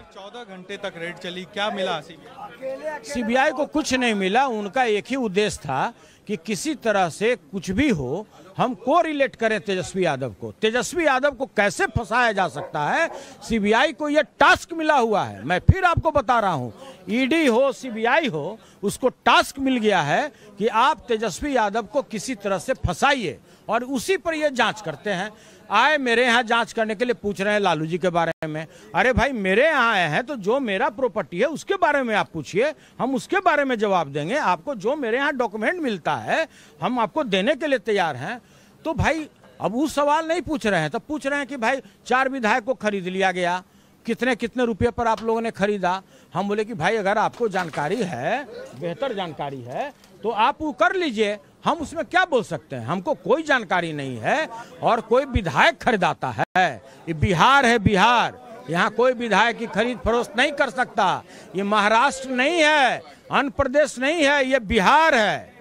14 घंटे तक रेड चली, क्या मिला सीबीआई को? कुछ नहीं मिला। उनका एक ही उद्देश्य था कि किसी तरह से कुछ भी हो हम को रिलेट करें तेजस्वी यादव को। तेजस्वी यादव को कैसे फंसाया जा सकता है, सीबीआई को यह टास्क मिला हुआ है। मैं फिर आपको बता रहा हूं, ईडी हो सीबीआई हो, उसको टास्क मिल गया है कि आप तेजस्वी यादव को किसी तरह से फंसाइए, और उसी पर ये जांच करते हैं। आए मेरे यहाँ जांच करने के लिए, पूछ रहे हैं लालू जी के बारे में। अरे भाई, मेरे यहाँ आए हैं तो जो मेरा प्रॉपर्टी है उसके बारे में आप पूछिए, हम उसके बारे में जवाब देंगे। आपको जो मेरे यहाँ डॉक्यूमेंट मिलता है हम आपको देने के लिए तैयार हैं। तो भाई अब वो सवाल नहीं पूछ रहे हैं, तो पूछ रहे हैं कि भाई 4 विधायक को खरीद लिया गया, कितने कितने रुपये पर आप लोगों ने खरीदा। हम बोले कि भाई अगर आपको जानकारी है, बेहतर जानकारी है, तो आप वो कर लीजिए, हम उसमें क्या बोल सकते हैं। हमको कोई जानकारी नहीं है और कोई विधायक खरीदाता है। ये बिहार है, बिहार, यहाँ कोई विधायक की खरीद फरोख्त नहीं कर सकता। ये महाराष्ट्र नहीं है, आंध्र प्रदेश नहीं है, ये बिहार है।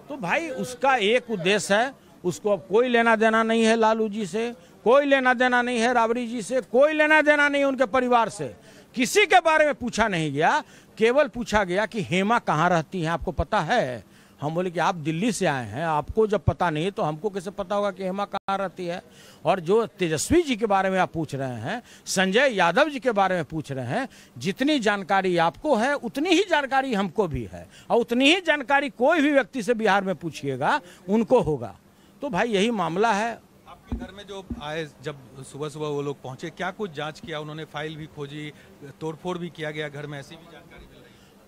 तो भाई उसका एक उद्देश्य है, उसको अब कोई लेना देना नहीं है लालू जी से, कोई लेना देना नहीं है राबड़ी जी से, कोई लेना देना नहीं है उनके परिवार से। किसी के बारे में पूछा नहीं गया, केवल पूछा गया कि हेमा कहाँ रहती है, आपको पता है। हम बोले कि आप दिल्ली से आए हैं, आपको जब पता नहीं तो हमको कैसे पता होगा कि हेमा कहाँ रहती है। और जो तेजस्वी जी के बारे में आप पूछ रहे हैं, संजय यादव जी के बारे में पूछ रहे हैं, जितनी जानकारी आपको है उतनी ही जानकारी हमको भी है, और उतनी ही जानकारी कोई भी व्यक्ति से बिहार में पूछिएगा उनको होगा। तो भाई यही मामला है। आपके घर में जो आए, जब सुबह सुबह वो लोग पहुंचे, क्या कुछ जांच किया उन्होंने? फाइल भी खोजी, तोड़फोड़ भी किया गया घर में, ऐसी भी जानकारी मिल रही है?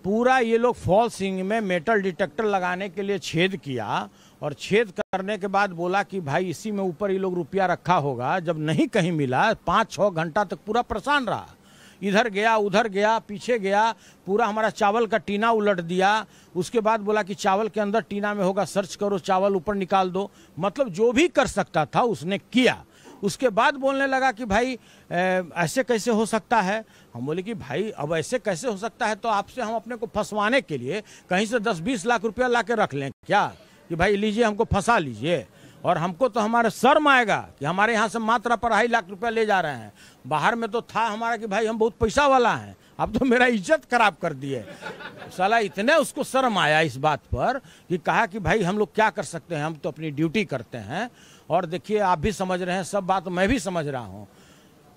पूरा ये लोग फॉल सिंह में मेटल डिटेक्टर लगाने के लिए छेद किया, और छेद करने के बाद बोला कि भाई इसी में ऊपर ये लोग रुपया रखा होगा। जब नहीं कहीं मिला, 5-6 घंटा तक पूरा परेशान रहा, इधर गया उधर गया पीछे गया, पूरा हमारा चावल का टीना उलट दिया। उसके बाद बोला कि चावल के अंदर टीना में होगा, सर्च करो, चावल ऊपर निकाल दो। मतलब जो भी कर सकता था उसने किया। उसके बाद बोलने लगा कि भाई ऐसे कैसे हो सकता है। हम बोले कि भाई अब ऐसे कैसे हो सकता है, तो आपसे हम अपने को फंसवाने के लिए कहीं से 10-20 लाख रुपया ला के रख लें क्या, कि भाई लीजिए हमको फंसा लीजिए। और हमको तो हमारे शर्म आएगा कि हमारे यहाँ से मात्र 2.5 लाख रुपया ले जा रहे हैं। बाहर में तो था हमारा कि भाई हम बहुत पैसा वाला हैं, अब तो मेरा इज्जत खराब कर दिए। साला इतने उसको शर्म आया इस बात पर कि कहा कि भाई हम लोग क्या कर सकते हैं, हम तो अपनी ड्यूटी करते हैं। और देखिए आप भी समझ रहे हैं, सब बात मैं भी समझ रहा हूँ।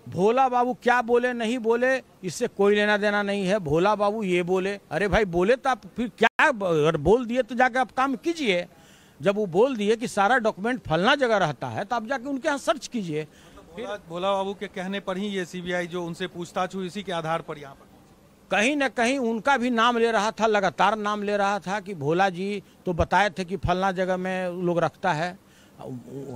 भोला बाबू क्या बोले नहीं बोले इससे कोई लेना देना नहीं है। भोला बाबू ये बोले, अरे भाई बोले तो आप फिर क्या, अगर बोल दिए तो जाके आप काम कीजिए। जब वो बोल दिए कि सारा डॉक्यूमेंट फलना जगह रहता है, तो आप जाके उनके यहाँ सर्च कीजिए। भोला बाबू के कहने पर ही ये सीबीआई जो उनसे पूछताछ हुई, इसी के आधार पर यहाँ पर कहीं न कहीं उनका भी नाम ले रहा था, लगातार नाम ले रहा था कि भोला जी तो बताए थे कि फलना जगह में लोग रखता है।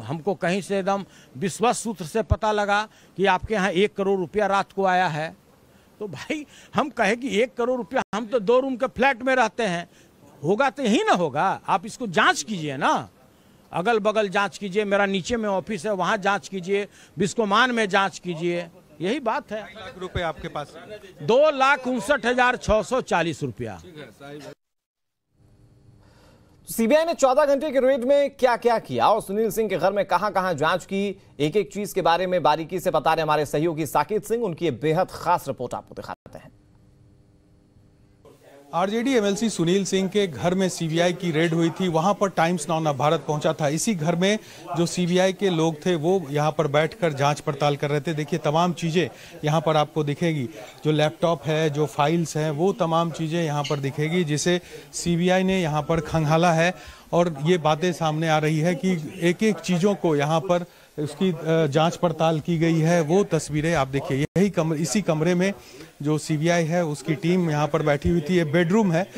हमको कहीं से एकदम विश्वास सूत्र से पता लगा कि आपके यहाँ 1 करोड़ रुपया रात को आया है। तो भाई हम कहे कि 1 करोड़ रुपया, हम तो 2 रूम के फ्लैट में रहते हैं, होगा तो यही ना होगा। आप इसको जांच कीजिए ना, अगल बगल जांच कीजिए, मेरा नीचे में ऑफिस है वहां जांच कीजिए, बिस्कोमान में जांच कीजिए, यही बात है। 2 लाख रुपए आपके पास? 2,59,640 रुपया। सीबीआई ने 14 घंटे के रेड में क्या क्या किया और सुनील सिंह के घर में कहां कहां जांच की, एक एक चीज के बारे में बारीकी से बता रहे हमारे सहयोगी साकेत सिंह। उनकी ये बेहद खास रिपोर्ट आपको दिखाते हैं। आरजेडी एमएलसी सुनील सिंह के घर में सीबीआई की रेड हुई थी। वहां पर टाइम्स नाउ नवभारत पहुंचा था। इसी घर में जो सीबीआई के लोग थे वो यहां पर बैठकर जांच पड़ताल कर रहे थे। देखिए तमाम चीजें यहां पर आपको दिखेगी, जो लैपटॉप है, जो फाइल्स हैं, वो तमाम चीजें यहां पर दिखेगी, जिसे सीबीआई ने यहां पर खंगाला है। और ये बातें सामने आ रही है कि एक एक चीजों को यहाँ पर उसकी जांच पड़ताल की गई है। वो तस्वीरें आप देखिए, यही इसी कमरे में जो सीबीआई है उसकी टीम यहाँ पर बैठी हुई थी। ये बेडरूम है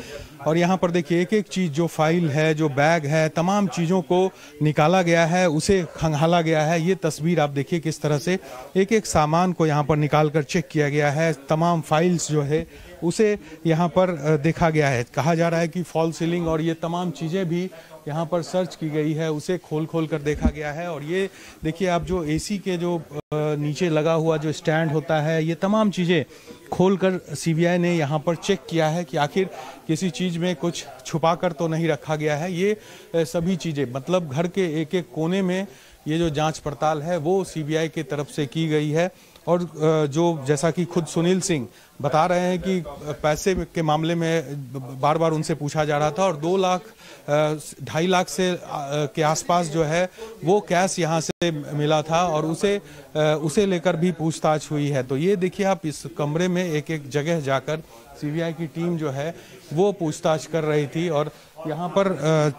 और यहाँ पर देखिए एक एक चीज़, जो फाइल है, जो बैग है, तमाम चीज़ों को निकाला गया है, उसे खंगाला गया है। ये तस्वीर आप देखिए किस तरह से एक एक सामान को यहाँ पर निकाल कर चेक किया गया है। तमाम फाइल्स जो है उसे यहाँ पर देखा गया है। कहा जा रहा है कि फॉल सीलिंग और ये तमाम चीज़ें भी यहाँ पर सर्च की गई है, उसे खोल खोल कर देखा गया है। और ये देखिए आप, जो एसी के जो नीचे लगा हुआ जो स्टैंड होता है, ये तमाम चीज़ें खोलकर सीबीआई ने यहाँ पर चेक किया है कि आखिर किसी चीज़ में कुछ छुपा कर तो नहीं रखा गया है। ये सभी चीज़ें, मतलब घर के एक एक कोने में ये जो जांच पड़ताल है वो सीबीआई की तरफ से की गई है। और जो जैसा कि खुद सुनील सिंह बता रहे हैं कि पैसे के मामले में बार बार उनसे पूछा जा रहा था और 2 लाख 2.5 लाख से के आसपास जो है वो कैश यहाँ से मिला था और उसे लेकर भी पूछताछ हुई है। तो ये देखिए आप, इस कमरे में एक एक जगह जाकर सीबीआई की टीम जो है वो पूछताछ कर रही थी और यहाँ पर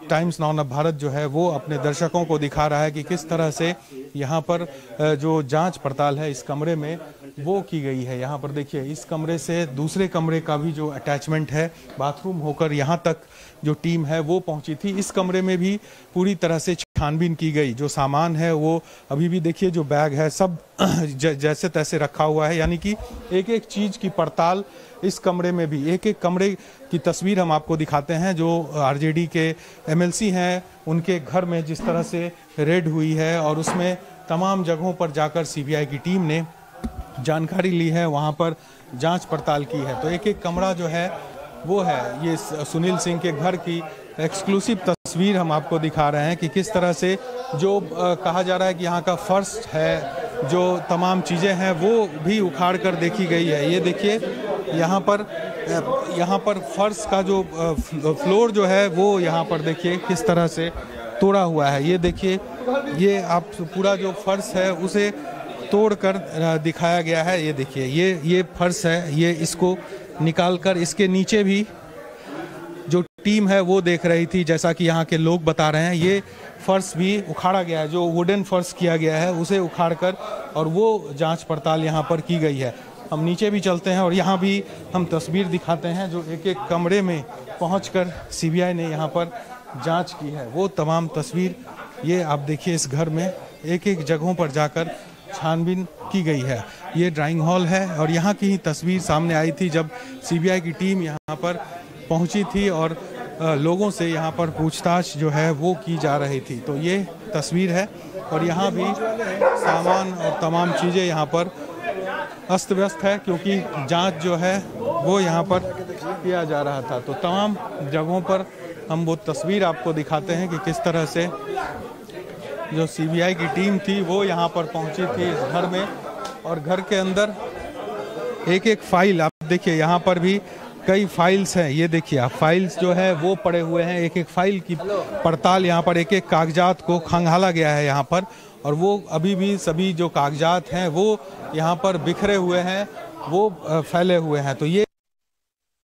टाइम्स नाउ भारत जो है वो अपने दर्शकों को दिखा रहा है कि किस तरह से यहाँ पर जो जांच पड़ताल है इस कमरे में वो की गई है। यहाँ पर देखिए, इस कमरे से दूसरे कमरे का भी जो अटैचमेंट है बाथरूम होकर यहाँ तक जो टीम है वो पहुंची थी। इस कमरे में भी पूरी तरह से छानबीन की गई। जो सामान है वो अभी भी देखिए, जो बैग है सब जैसे तैसे रखा हुआ है, यानी कि एक एक चीज की पड़ताल इस कमरे में भी। एक एक कमरे की तस्वीर हम आपको दिखाते हैं। जो आरजेडी के एमएलसी हैं उनके घर में जिस तरह से रेड हुई है और उसमें तमाम जगहों पर जाकर सीबीआई की टीम ने जानकारी ली है, वहां पर जांच पड़ताल की है। तो एक एक कमरा जो है वो है, ये सुनील सिंह के घर की एक्सक्लूसिव तस्वीर हम आपको दिखा रहे हैं कि किस तरह से जो कहा जा रहा है कि यहाँ का फर्श है, जो तमाम चीज़ें हैं वो भी उखाड़ कर देखी गई है। ये देखिए, यहाँ पर फर्श का जो फ्लोर जो है वो यहाँ पर देखिए किस तरह से तोड़ा हुआ है। ये देखिए, ये आप पूरा जो फर्श है उसे तोड़कर दिखाया गया है। ये देखिए, ये फर्श है, ये इसको निकालकर इसके नीचे भी जो टीम है वो देख रही थी। जैसा कि यहाँ के लोग बता रहे हैं, ये फर्श भी उखाड़ा गया है, जो वुडन फर्श किया गया है उसे उखाड़कर और वो जांच पड़ताल यहाँ पर की गई है। हम नीचे भी चलते हैं और यहाँ भी हम तस्वीर दिखाते हैं जो एक एक कमरे में पहुंचकर सीबीआई ने यहाँ पर जांच की है। वो तमाम तस्वीर ये आप देखिए, इस घर में एक एक जगहों पर जाकर छानबीन की गई है। ये ड्राइंग हॉल है और यहाँ की ही तस्वीर सामने आई थी जब सीबीआई की टीम यहाँ पर पहुंची थी और लोगों से यहाँ पर पूछताछ जो है वो की जा रही थी। तो ये तस्वीर है और यहाँ भी सामान और तमाम चीज़ें यहाँ पर अस्त व्यस्त है, क्योंकि जांच जो है वो यहाँ पर किया जा रहा था। तो तमाम जगहों पर हम वो तस्वीर आपको दिखाते हैं कि किस तरह से जो सीबीआई की टीम थी वो यहाँ पर पहुँची थी इस घर में। और घर के अंदर एक एक फाइल आप देखिए, यहाँ पर भी कई फाइल्स हैं। ये देखिए आप, फाइल्स जो है वो पड़े हुए हैं। एक एक फाइल की पड़ताल यहाँ पर, एक एक कागजात को खंगाला गया है यहाँ पर, और वो अभी भी सभी जो कागजात हैं वो यहाँ पर बिखरे हुए हैं, वो फैले हुए हैं। तो ये